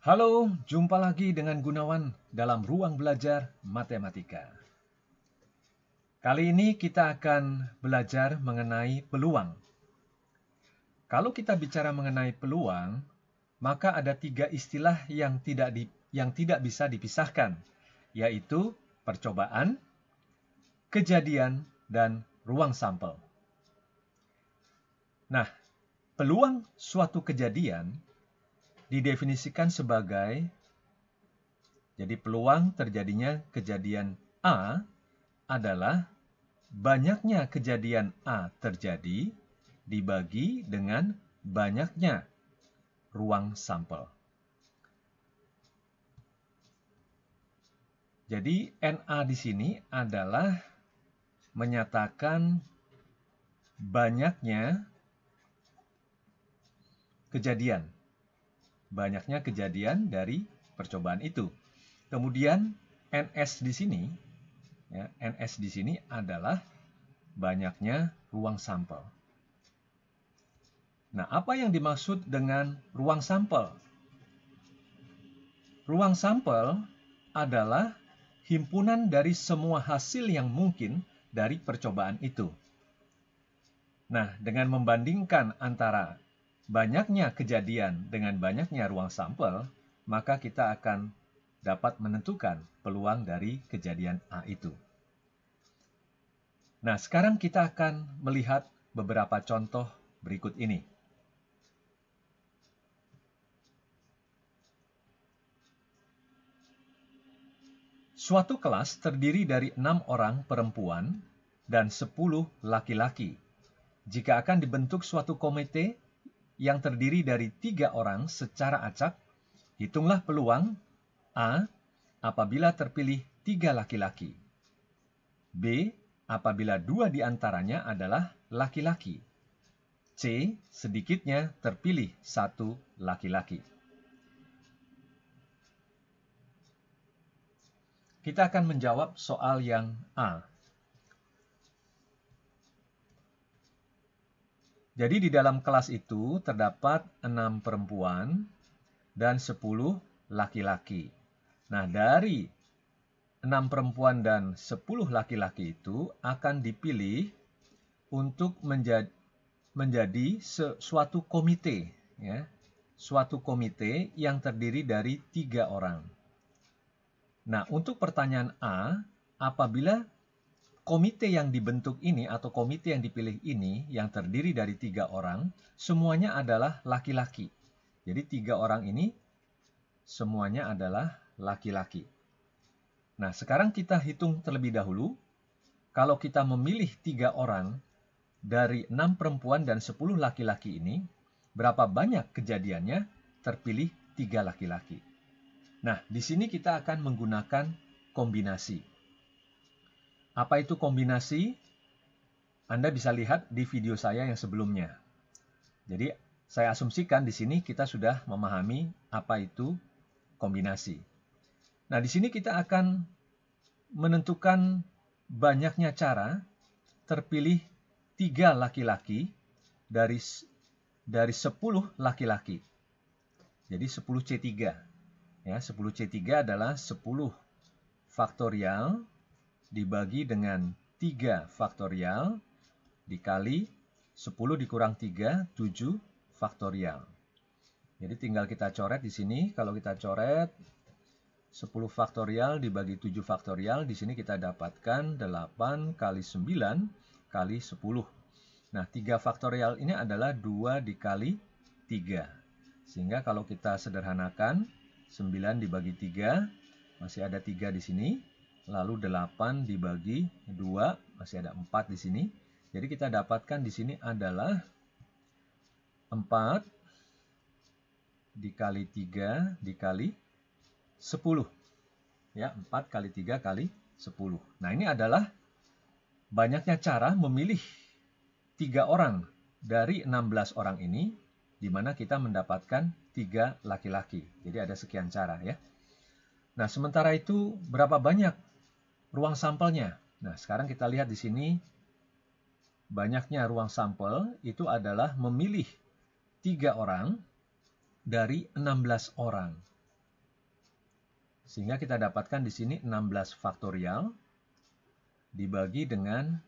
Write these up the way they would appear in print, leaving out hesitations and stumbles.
Halo, jumpa lagi dengan Gunawan dalam Ruang Belajar Matematika. Kali ini kita akan belajar mengenai peluang. Kalau kita bicara mengenai peluang, maka ada 3 istilah yang tidak bisa dipisahkan, yaitu percobaan, kejadian, dan ruang sampel. Nah, peluang suatu kejadian didefinisikan sebagai, jadi peluang terjadinya kejadian A adalah banyaknya kejadian A terjadi dibagi dengan banyaknya ruang sampel. Jadi NA di sini adalah menyatakan banyaknya kejadian. Banyaknya kejadian dari percobaan itu. Kemudian NS di sini, NS di sini adalah banyaknya ruang sampel. Nah, apa yang dimaksud dengan ruang sampel? Ruang sampel adalah himpunan dari semua hasil yang mungkin dari percobaan itu. Nah, dengan membandingkan antara banyaknya kejadian dengan banyaknya ruang sampel, maka kita akan dapat menentukan peluang dari kejadian A itu. Nah, sekarang kita akan melihat beberapa contoh berikut ini. Suatu kelas terdiri dari 6 orang perempuan dan 10 laki-laki. Jika akan dibentuk suatu komite yang terdiri dari 3 orang secara acak, hitunglah peluang A apabila terpilih 3 laki-laki. B apabila 2 di antaranya adalah laki-laki. C sedikitnya terpilih 1 laki-laki. Kita akan menjawab soal yang A. Jadi di dalam kelas itu terdapat 6 perempuan dan 10 laki-laki. Nah, dari 6 perempuan dan 10 laki-laki itu akan dipilih untuk menjadi suatu komite, ya. Suatu komite yang terdiri dari 3 orang. Nah, untuk pertanyaan A, apabila komite yang dibentuk ini atau komite yang dipilih ini yang terdiri dari 3 orang, semuanya adalah laki-laki. Jadi 3 orang ini semuanya adalah laki-laki. Nah, sekarang kita hitung terlebih dahulu. Kalau kita memilih 3 orang dari 6 perempuan dan 10 laki-laki ini, berapa banyak kejadiannya terpilih 3 laki-laki. Nah, di sini kita akan menggunakan kombinasi. Apa itu kombinasi? Anda bisa lihat di video saya yang sebelumnya. Jadi, saya asumsikan di sini kita sudah memahami apa itu kombinasi. Nah, di sini kita akan menentukan banyaknya cara terpilih 3 laki-laki dari 10 laki-laki. Jadi 10C3. Ya, 10C3 adalah 10 faktorial dibagi dengan 3 faktorial dikali 10 dikurang 3, 7 faktorial. Jadi tinggal kita coret di sini. Kalau kita coret 10 faktorial dibagi 7 faktorial, di sini kita dapatkan 8 kali 9 kali 10. Nah, 3 faktorial ini adalah 2 dikali 3. Sehingga kalau kita sederhanakan, 9 dibagi 3, masih ada 3 di sini. Lalu 8 dibagi 2, masih ada 4 di sini. Jadi kita dapatkan di sini adalah 4 dikali 3 dikali 10. Ya, 4 kali 3 kali 10. Nah, ini adalah banyaknya cara memilih 3 orang dari 16 orang ini, di mana kita mendapatkan 3 laki-laki. Jadi ada sekian cara, ya. Nah, sementara itu berapa banyak ruang sampelnya? Nah, sekarang kita lihat di sini banyaknya ruang sampel itu adalah memilih 3 orang dari 16 orang. Sehingga kita dapatkan di sini 16 faktorial dibagi dengan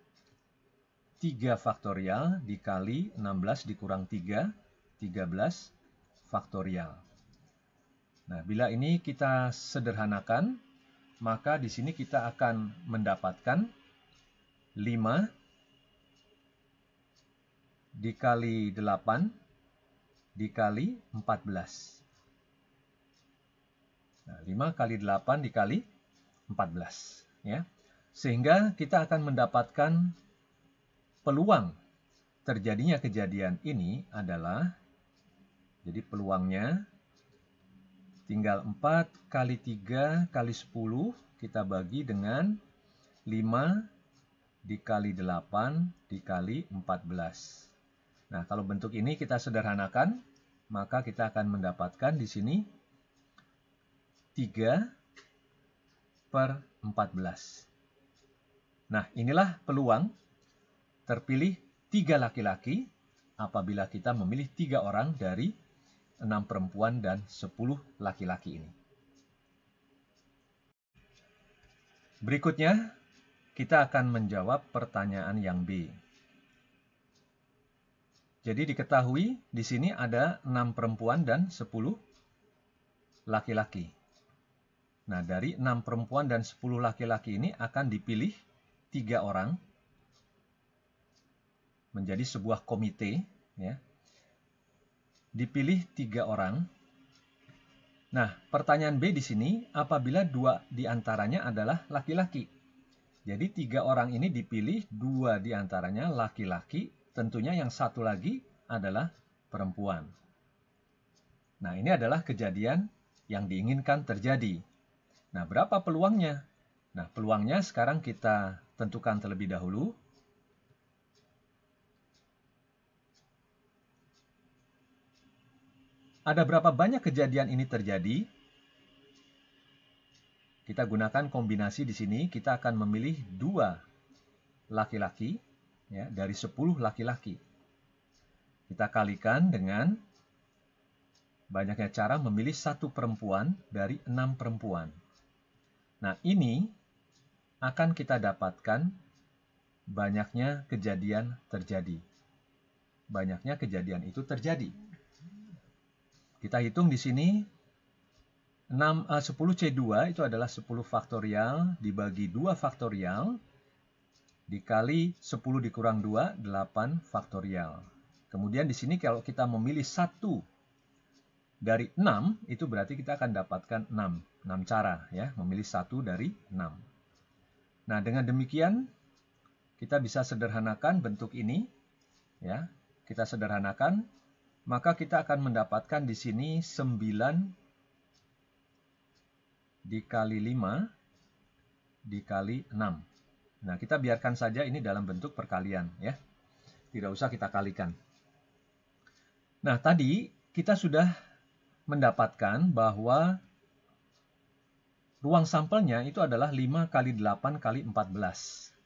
3 faktorial dikali 16 dikurang 3, 13 faktorial. Nah, bila ini kita sederhanakan, maka di sini kita akan mendapatkan 5 dikali 8 dikali 14. Nah, 5 kali 8 dikali 14. Ya. Sehingga kita akan mendapatkan peluang terjadinya kejadian ini adalah, jadi peluangnya tinggal 4 kali 3 kali 10 kita bagi dengan 5 dikali 8 dikali 14. Nah, kalau bentuk ini kita sederhanakan, maka kita akan mendapatkan di sini 3 per 14. Nah, inilah peluang terpilih 3 laki-laki apabila kita memilih 3 orang dari 6 perempuan dan 10 laki-laki ini. Berikutnya, kita akan menjawab pertanyaan yang B. Jadi diketahui di sini ada 6 perempuan dan 10 laki-laki. Nah, dari 6 perempuan dan 10 laki-laki ini akan dipilih 3 orang menjadi sebuah komite, ya. Dipilih 3 orang. Nah, pertanyaan B di sini apabila 2 di antaranya adalah laki-laki. Jadi 3 orang ini dipilih, 2 di antaranya laki-laki, tentunya yang satu lagi adalah perempuan. Nah, ini adalah kejadian yang diinginkan terjadi. Nah, berapa peluangnya? Nah, peluangnya sekarang kita tentukan terlebih dahulu. Ada berapa banyak kejadian ini terjadi? Kita gunakan kombinasi di sini. Kita akan memilih 2 laki-laki, ya, dari 10 laki-laki. Kita kalikan dengan banyaknya cara memilih 1 perempuan dari 6 perempuan. Nah, ini akan kita dapatkan banyaknya kejadian terjadi. Banyaknya kejadian itu terjadi. Kita hitung di sini 10C2 itu adalah 10 faktorial dibagi 2 faktorial dikali 10 dikurang 2, 8 faktorial. Kemudian di sini kalau kita memilih 1 dari 6, itu berarti kita akan dapatkan 6 cara, ya, memilih 1 dari 6. Nah, dengan demikian kita bisa sederhanakan bentuk ini, ya. Kita sederhanakan, maka kita akan mendapatkan di sini 9 dikali 5 dikali 6. Nah, kita biarkan saja ini dalam bentuk perkalian, ya. Tidak usah kita kalikan. Nah, tadi kita sudah mendapatkan bahwa ruang sampelnya itu adalah 5 kali 8 kali 14.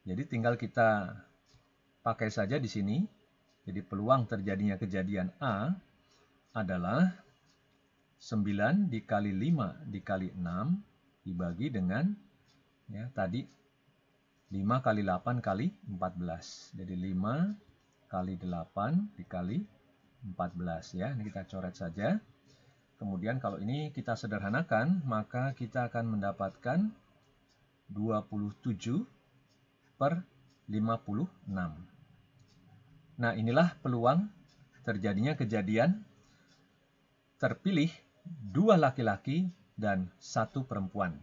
Jadi tinggal kita pakai saja di sini. Jadi peluang terjadinya kejadian A adalah 9 dikali 5 dikali 6 dibagi dengan, ya, tadi 5 kali 8 kali 14. Jadi 5 kali 8 dikali 14, ya. Ini kita coret saja. Kemudian kalau ini kita sederhanakan, maka kita akan mendapatkan 27 per 56. Nah, inilah peluang terjadinya kejadian terpilih 2 laki-laki dan 1 perempuan.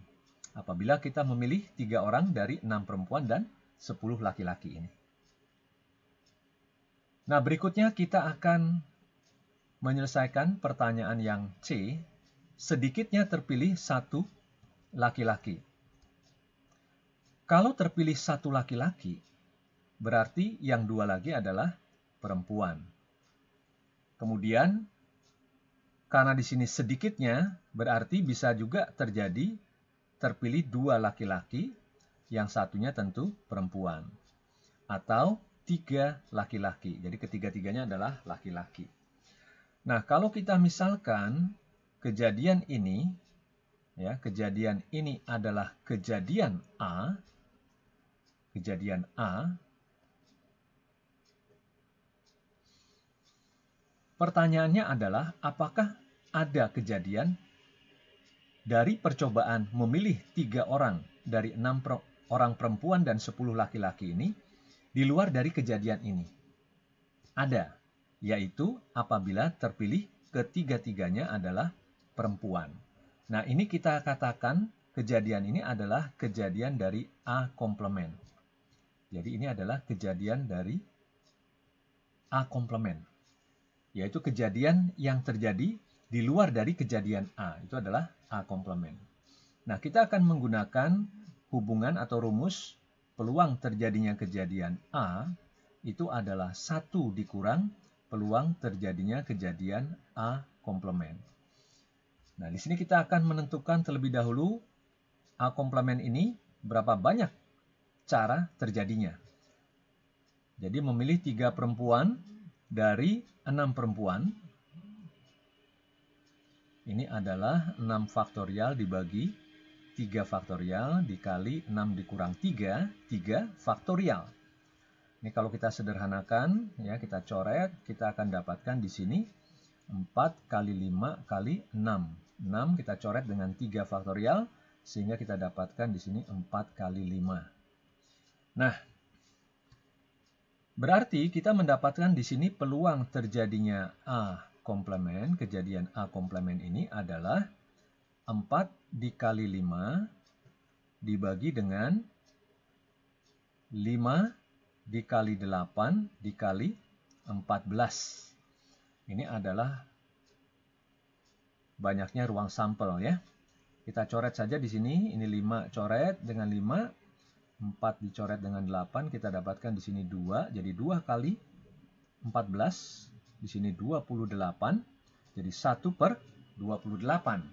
Apabila kita memilih 3 orang dari 6 perempuan dan 10 laki-laki ini. Nah, berikutnya kita akan menyelesaikan pertanyaan yang C, sedikitnya terpilih 1 laki-laki. Kalau terpilih 1 laki-laki, berarti yang 2 lagi adalah perempuan. Kemudian, karena di sini sedikitnya, berarti bisa juga terjadi terpilih 2 laki-laki, yang satunya tentu perempuan. Atau 3 laki-laki. Jadi ketiga-tiganya adalah laki-laki. Nah, kalau kita misalkan kejadian ini, ya, kejadian ini adalah kejadian A, pertanyaannya adalah apakah ada kejadian dari percobaan memilih 3 orang dari 6 orang perempuan dan 10 laki-laki ini di luar dari kejadian ini? Ada, yaitu apabila terpilih ketiga-tiganya adalah perempuan. Nah, ini kita katakan kejadian ini adalah kejadian dari A komplement. Jadi ini adalah kejadian dari A komplement, yaitu kejadian yang terjadi di luar dari kejadian A. Itu adalah A komplement. Nah, kita akan menggunakan hubungan atau rumus peluang terjadinya kejadian A itu adalah 1 dikurang peluang terjadinya kejadian A komplement. Nah, di sini kita akan menentukan terlebih dahulu A komplement ini berapa banyak cara terjadinya. Jadi memilih 3 perempuan dari 6 perempuan. Ini adalah 6 faktorial dibagi 3 faktorial dikali 6 dikurang 3 faktorial. Ini kalau kita sederhanakan, ya kita coret, kita akan dapatkan di sini 4 kali 5 kali 6. 6 kita coret dengan 3 faktorial, sehingga kita dapatkan di sini 4 kali 5. Nah, berarti kita mendapatkan di sini peluang terjadinya A komplement, kejadian A komplement ini adalah 4 dikali 5 dibagi dengan 5 dikali 8 dikali 14. Ini adalah banyaknya ruang sampel ya. Kita coret saja di sini, ini 5 coret dengan 5. 4 dicoret dengan 8, kita dapatkan di sini 2, jadi 2 kali 14, di sini 28, jadi 1 per 28.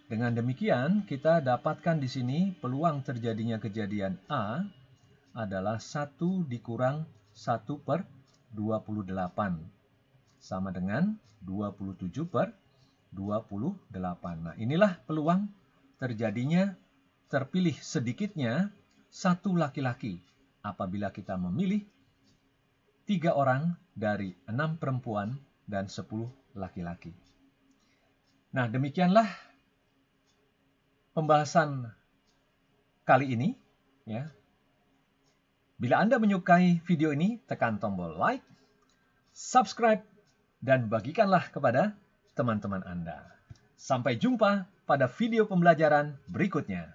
Dengan demikian, kita dapatkan di sini peluang terjadinya kejadian A adalah 1 dikurang 1 per 28, sama dengan 27 per 28. Nah, inilah peluang terjadinya terpilih sedikitnya 1 laki-laki apabila kita memilih 3 orang dari 6 perempuan dan 10 laki-laki. Nah, demikianlah pembahasan kali ini ya. Bila Anda menyukai video ini, tekan tombol like, subscribe, dan bagikanlah kepada teman-teman Anda. Sampai jumpa pada video pembelajaran berikutnya.